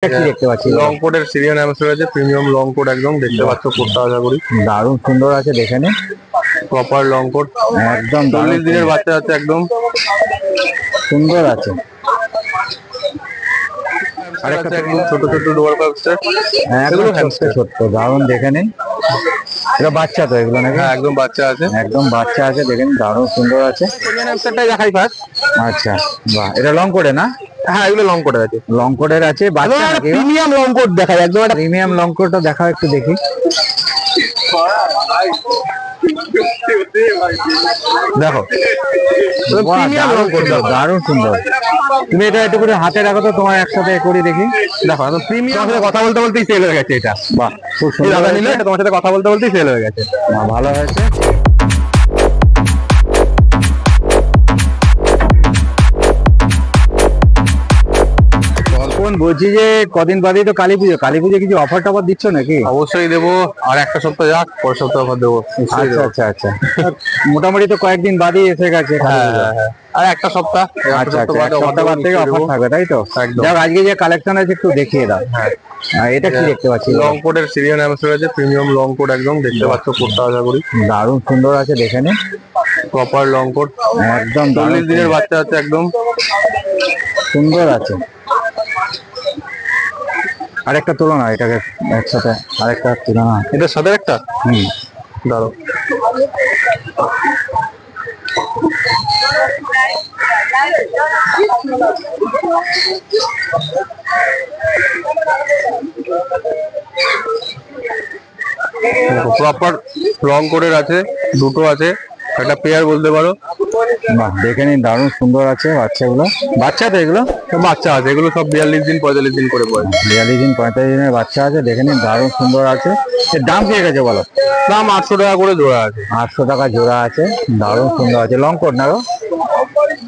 কি দেখতে পাচ্ছি লং কোটের সিরিয়াল অ্যাম্বাসেডর আছে, প্রিমিয়াম লং কোট একদম দেখতে পাচ্ছ, কোটটা আশা করি দারুণ সুন্দর আছে দেখে নে। প্রপার লং কোট, একদম 40 দিনের বাচ্চা আছে, একদম সুন্দর আছে। আরেকটা একদম ছোট ছোট ডোয়ার হ্যামস্টার, এগুলো হ্যামস্টার ছোট্ট দারুণ দেখে নিন। এটা বাচ্চা তো এগুলো নাকি? হ্যাঁ একদম বাচ্চা আছে, একদম বাচ্চা আছে দেখেন, দারুণ সুন্দর আছে। হ্যামস্টারটাই দেখাই ফার্স্ট। আচ্ছা বাহ, এটা লং কোটে না? হ্যাঁ এগুলো লং কোটের আছে, লং কোটের আছে বাচ্চা নাকি? প্রিমিয়াম লং কোট দেখাই, একদম একটা প্রিমিয়াম লং কোটটা দেখাও একটু দেখি। দেখো দারুণ সুন্দর। তুমি এটা একটু করে হাতে রাখো তো, তোমার একসাথে করে দেখি। দেখো একদম প্রিমিয়াম, কথা বলতে বলতেই সেল হয়ে গেছে এটা। বাহ খুব সুন্দর নিলে এটা তোমার সাথে কথা বলতে বলতেই সেল হয়ে গেছে। ভালো হয়েছে। বলছি যে কদিন বাদেই তো কালী পুজো, কালী পুজো কিছু অফার টফার দিচ্ছ নাকি? অবশ্যই দেবো, আর একটা সপ্তাহ যাক, পরের সপ্তাহ অফার দেবো। আচ্ছা আচ্ছা আচ্ছা, মোটামুটি তো কয়েকদিন বাদই এসে গেছে। আর একটা সপ্তাহ, আচ্ছা আচ্ছা, এক সপ্তাহ বাদ থেকে অফার থাকবে তাই তো? যাক, আজকে যে কালেকশন আছে একটু দেখিয়ে দাও। এটা কি দেখতে পাচ্ছি? লং কোটের সিরিয়াল অ্যাম্বাসেডর আছে, প্রিমিয়াম লং কোট একদম দেখতে পাচ্ছ, কোটটা আশা করি দারুণ সুন্দর আছে দেখে নে। প্রপার লং কোট, একদম 40 দিনের বাচ্চা আছে, একদম সুন্দর আছে। আরেকটা তুলনা, এটাকে একসাথে আরেকটা তুলনা, এটার সাথে একটা দাঁড়ো। প্রপার লং কোটের আছে, দুটো আছে, একটা পেয়ার বলতে পারো। বাহ দেখে নিন, দারুণ সুন্দর আছে। বাচ্চাগুলো বাচ্চা তো এগুলো? বাচ্চা আছে, এগুলো সব 42 দিন 45 দিন করে পড়ে। 42 দিন 45 দিনের বাচ্চা আছে দেখে নিন, দারুণ সুন্দর আছে। এর দাম কি গেছে বলো? দাম 800 টাকা করে জোড়া আছে। 800 টাকা জোড়া আছে, দারুণ সুন্দর আছে। লং কোট না গো?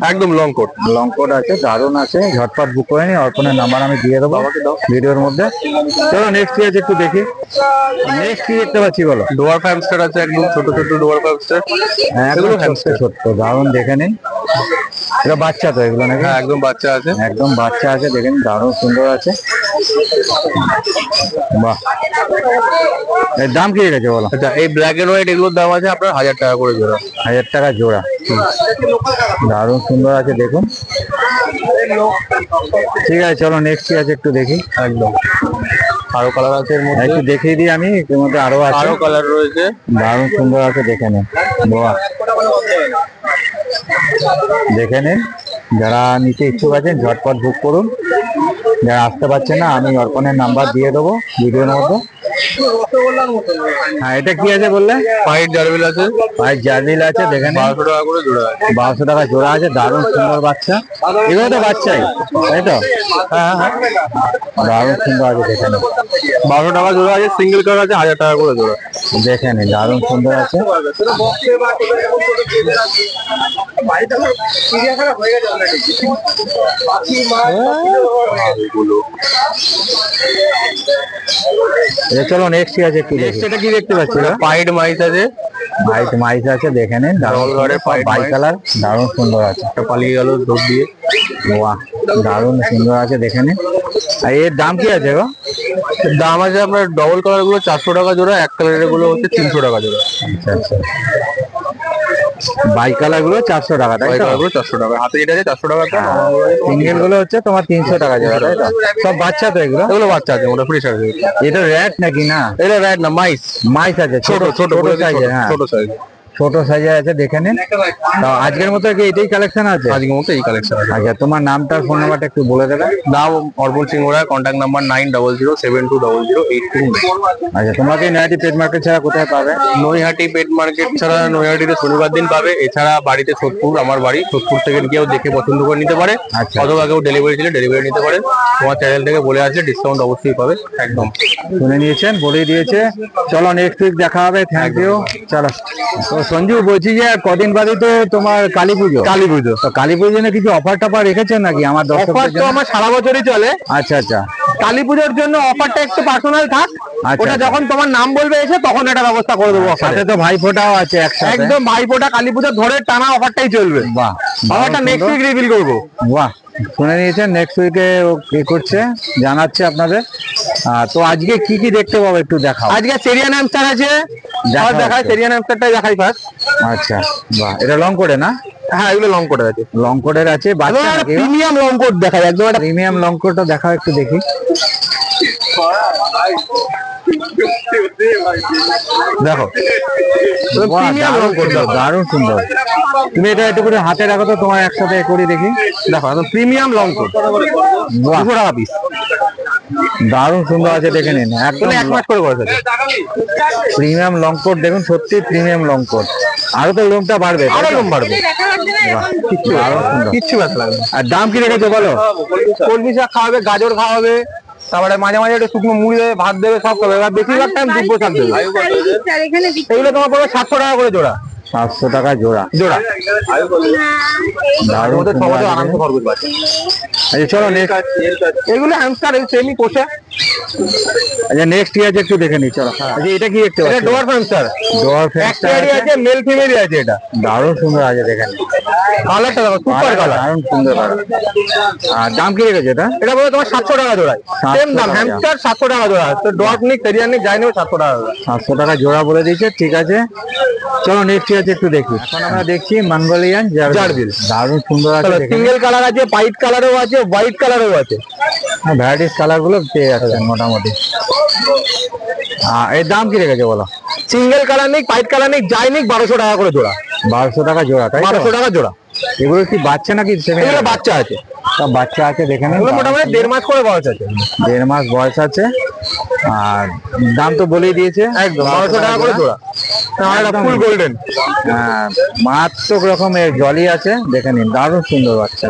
একদম লং কোট, লং কোট আছে, দারুণ আছে। ঝটপট বুক করে নি, অর্পণের নাম্বার আমি দিয়ে দেবো ভিডিওর মধ্যে। চলো নেক্সট কি আছে একটু দেখি। নেক্সট কি দেখতে পাচ্ছি বলো? ডোয়ার্ফ হ্যামস্টার আছে, একদম ছোট ছোট ডোয়ার্ফ হ্যামস্টার, এগুলো হ্যামস্টার ছোট্ট, দারুণ দেখে নিন। এটা বাচ্চা তো এগুলো নাকি? হ্যাঁ একদম বাচ্চা আছে, একদম বাচ্চা আছে দেখেন, দারুণ সুন্দর আছে। বাহ, এর দাম কি গেছে বলো? আচ্ছা এই ব্ল্যাক এন্ড হোয়াইট এগুলোর দাম আছে আপনার 1000 টাকা করে জোড়া। 1000 টাকা জোড়া, দারুণ সুন্দর আছে দেখুন। ঠিক আছে চলো নেক্সট কি আছে একটু দেখি। একদম আরো কালার আছে এর মধ্যে, একটু দেখিয়ে দিই আমি, এর মধ্যে আরো আছে, আরো কালার রয়েছে, দারুণ সুন্দর আছে দেখে নিন। বাহ দেখে নিন, যারা নিতে ইচ্ছুক আছেন ঝটপট বুক করুন। যারা আসতে পারছেন না, আমি অর্পণের নাম্বার দিয়ে দেবো ভিডিওর মধ্যে। হ্যাঁ এটা কি আছে বললে? হোয়াইট জার্বিল আছে, হোয়াইট জার্বিল আছে দেখে নিন, 1200 টাকা করে জোড়া আছে। 1200 টাকা জোড়া আছে, দারুণ সুন্দর বাচ্চা। এগুলো তো বাচ্চাই তাই তো? হ্যাঁ হ্যাঁ দারুণ সুন্দর আছে দেখে নিন। 1200 টাকা জোড়া আছে, সিঙ্গেল কালার আছে 1000 টাকা করে জোড়া। দেখে নিন, দারুণ সুন্দর আছে। চলো নেক্সট কি আছে একটু দেখি। এটা কি দেখতে পাচ্ছি? পাইড মাইস আছে, হোয়াইট মাইস আছে দেখে নিন, বাই কালার, দারুণ সুন্দর আছে। একটা পালিয়ে গেল দৌড় দিয়ে। বাহ দারুণ সুন্দর আছে দেখে নিন। আর এর দাম কি আছে গো? দাম আছে আপনার ডবল কালার গুলো 400 টাকা জোড়া, এক কালারের গুলো হচ্ছে 300 টাকা জোড়া। আচ্ছা আচ্ছা, বাই কালার গুলো 400 টাকা তাই তো? 400 টাকা, হাতে যেটা আছে 400 টাকা, সিঙ্গেল গুলো হচ্ছে তোমার 300 টাকা জোড়া তাই তো? সব বাচ্চা তো এগুলো? এগুলো বাচ্চা আছে, ওটা ফ্রেশ আছে। এটা র্যাট নাকি? না এটা র্যাট না, মাইস। মাইস আছে, ছোট ছোট সাইজের। হ্যাঁ ছোট সাইজ, ছোট সাইজের আছে দেখে নিন। আজকের মতো কি এটাই কালেকশন আছে? আজকের মতো এই কালেকশন আছে। আচ্ছা তোমার নামটা ফোন নাম্বারটা একটু বলে দেবে। নাম অর্পণ সিং ওরা, কন্ট্যাক্ট নাম্বার 9007200829। আচ্ছা তোমাকে নৈহাটি পেট মার্কেট ছাড়া কোথায় পাবে? নৈহাটি পেট মার্কেট ছাড়া নৈহাটিতে শনিবার দিন পাবে, এছাড়া বাড়িতে সোদপুর, আমার বাড়ি সোদপুর থেকে কেউ দেখে পছন্দ করে নিতে পারে, অথবা কেউ ডেলিভারি ছিল ডেলিভারি নিতে পারে। তোমার চ্যানেল থেকে বলে আসলে ডিসকাউন্ট অবশ্যই পাবে। একদম শুনে নিয়েছেন, বলেই দিয়েছে। চলো নেক্সট উইক দেখা হবে, থ্যাংক ইউ। চলো তো সঞ্জু বলছি যে কদিন বাদে তো তোমার কালী পুজো। কালী পুজো তো কালী পুজোর জন্য কিছু অফার টফার রেখেছেন নাকি আমার দর্শকদের জন্য? আমার সারা বছরই চলে। আচ্ছা আচ্ছা, কালী পুজোর জন্য অফারটা একটু পার্সোনাল থাক, ওটা যখন তোমার নাম বলবে এসে তখন এটা ব্যবস্থা করে দেবো। সাথে তো ভাইফোঁটাও আছে একসাথে। একদম ভাইফোঁটা কালী পুজো ধরে টানা অফারটাই চলবে। বাহ, অফারটা নেক্সট উইক রিভিল করবো। বাহ শুনে নিয়েছেন, নেক্সট উইকে কি করছে জানাচ্ছে আপনাদের। তো আজকে কি কি দেখতে পাবো একটু দেখাও। আজকে সেরিয়ান হ্যামস্টার আছে, দেখায় সেরিয়ান হ্যামস্টারটাই দেখাই ফার্স্ট। আচ্ছা, বাহ, এটা লং কোডে না? হ্যাঁ, এগুলো লং কোডের আছে, লং কোডের আছে। প্রিমিয়াম লং কোড দেখায়, একদম একটা প্রিমিয়াম লং কোডটা দেখাও একটু দেখি। দেখো, বাহ, দারুণ সুন্দর। তুমি এটা একটু করে হাতে রাখো তো, তোমার একসাথে করে দেখি। দেখো, একদম প্রিমিয়াম লং কোড, 200 টাকা পিস। দারুণ সুন্দর আছে, দেখে নিন। একদম 1 মাস করে বয়স আছে। প্রিমিয়াম লং কোট, দেখুন সত্যি প্রিমিয়াম লং কোট। আরো তো লোমটা বাড়বে, আরো লোম বাড়বে, দারুণ সুন্দর। কিচ্ছু ব্যথা লাগবে না। আর দাম কি রেখেছো বলো? কলমি শাক খাওয়াবে, গাজর খাওয়াবে, তারপরে মাঝে মাঝে একটু শুকনো মুড়ি দেবে, ভাত দেবে, সব খাবে। এবার বেশিরভাগ টাইম দুব্বো শাক দেবে। এগুলো তোমার পড়বে 700 টাকা করে জোড়া। 700 টাকা জোড়া। জোড়া দারুণ ওদের সুন্দর সবাই আছে। আরামসে খরগোশ বাঁচে। আচ্ছা চলো নেক্সট। এগুলো হ্যামস্টার সেমি পোষে। আচ্ছা নেক্সট কি আছে একটু দেখে নি, চলো। আচ্ছা এটা কি দেখতে এটা পাচ্ছি? ডোয়ার্ফ হ্যামস্টার, ডোয়ার্ফ একটারই আছে, মেল ফিমেলই আছে। এটা দারুণ সুন্দর আছে, দেখেন কালারটা দেখো, সুপার কালার, দারুণ সুন্দর কালার। আর দাম কি রেখেছে এটা? এটা বলে তোমার 700 টাকা জোড়ায়। 700 সেম দাম, টাকা। হ্যামস্টার 700 টাকা জোড়া। তো ডোয়ার্ফ নিক, টেরিয়ার নিক, যাই নেবে 700 টাকা জোড়া। 700 টাকা জোড়া বলে দিয়েছে, ঠিক আছে। চলো নেক্সট কি আছে একটু দেখি। এখন আমরা দেখছি মঙ্গোলিয়ান জার্বিল। দারুণ সুন্দর আছে, দেখেন। সিঙ্গেল কালার আছে, হোয়াইট কালারও আছে, হোয়াইট কালারও আছে। ভ্যারাইটিস কালার গুলো পেয়ে যাচ্ছেন মোটামুটি। এর দাম কি রেখেছে বলো? সিঙ্গেল কালার নিক, হোয়াইট কালার নিক, যাই নিক 1200 টাকা করে জোড়া। 1200 টাকা জোড়া, তাই তো? 1200 টাকা জোড়া। এগুলো কি বাচ্চা নাকি? এগুলো বাচ্চা আছে, সব বাচ্চা আছে, দেখে নিন। এগুলো মোটামুটি 1.5 মাস করে বয়স আছে। 1.5 মাস বয়স আছে। আর দাম তো বলেই দিয়েছে, একদম 1200 টাকা করে জোড়া। ফুল গোল্ডেন, মারাত্মক রকমের জলি আছে, দেখে নিন। দারুণ সুন্দর বাচ্চা।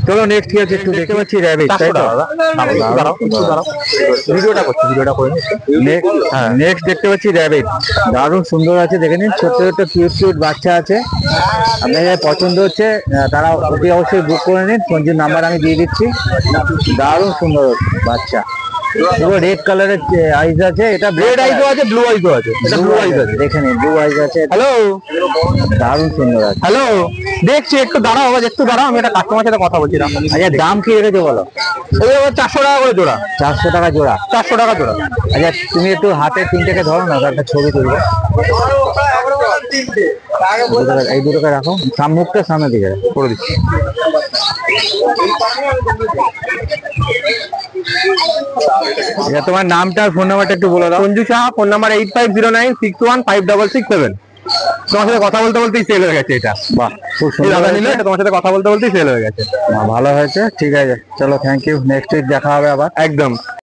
চলো নেক্সট কি আছে একটু দেখতে পাচ্ছি র্যাবিট, তাই তো? ভিডিওটা করছি, ভিডিওটা করে নেক্সট দেখতে পাচ্ছি র্যাবিট, দারুণ সুন্দর আছে, দেখে নিন। ছোট্ট ছোট্ট কিউট কিউট বাচ্চা আছে। আপনাদের পছন্দ হচ্ছে তারা অতি অবশ্যই বুক করে নিন, সঞ্জুর নাম্বার আমি দিয়ে দিচ্ছি। দারুণ সুন্দর বাচ্চা, পুরো রেড কালারের আইস আছে। এটা রেড আইসও আছে, ব্লু আইসও আছে। এটা ব্লু আইস আছে, দেখে নিন, ব্লু আইস আছে। হ্যালো, দারুণ সুন্দর আছে। হ্যালো, দেখছি, একটু দাঁড়াও, আবার একটু দাঁড়াও, আমি একটা কাস্টমার সাথে কথা বলছিলাম। আচ্ছা দাম কি রেখেছে বলো? এগুলো 400 টাকা করে জোড়া। 400 টাকা জোড়া। 400 টাকা জোড়া। আচ্ছা তুমি একটু হাতে তিনটাকে ধরো না, একটা ছবি তুলবে। এই দুটোকে রাখো, মুখটা সামনে দিকে করে দিচ্ছি। আচ্ছা তোমার নামটা আর ফোন নাম্বারটা একটু বলে দাও। Sanju Saha, phone number 8509615667। তোমার সাথে কথা বলতে বলতেই সেল হয়ে গেছে এটা। বাহ, খুব এই সুন্দর দাদা হয়েছে। নিলে এটা তোমার সাথে কথা বলতে বলতেই সেল হয়ে গেছে। ভালো হয়েছে, ঠিক আছে। চলো থ্যাংক ইউ, নেক্সট উইক দেখা হবে আবার। একদম।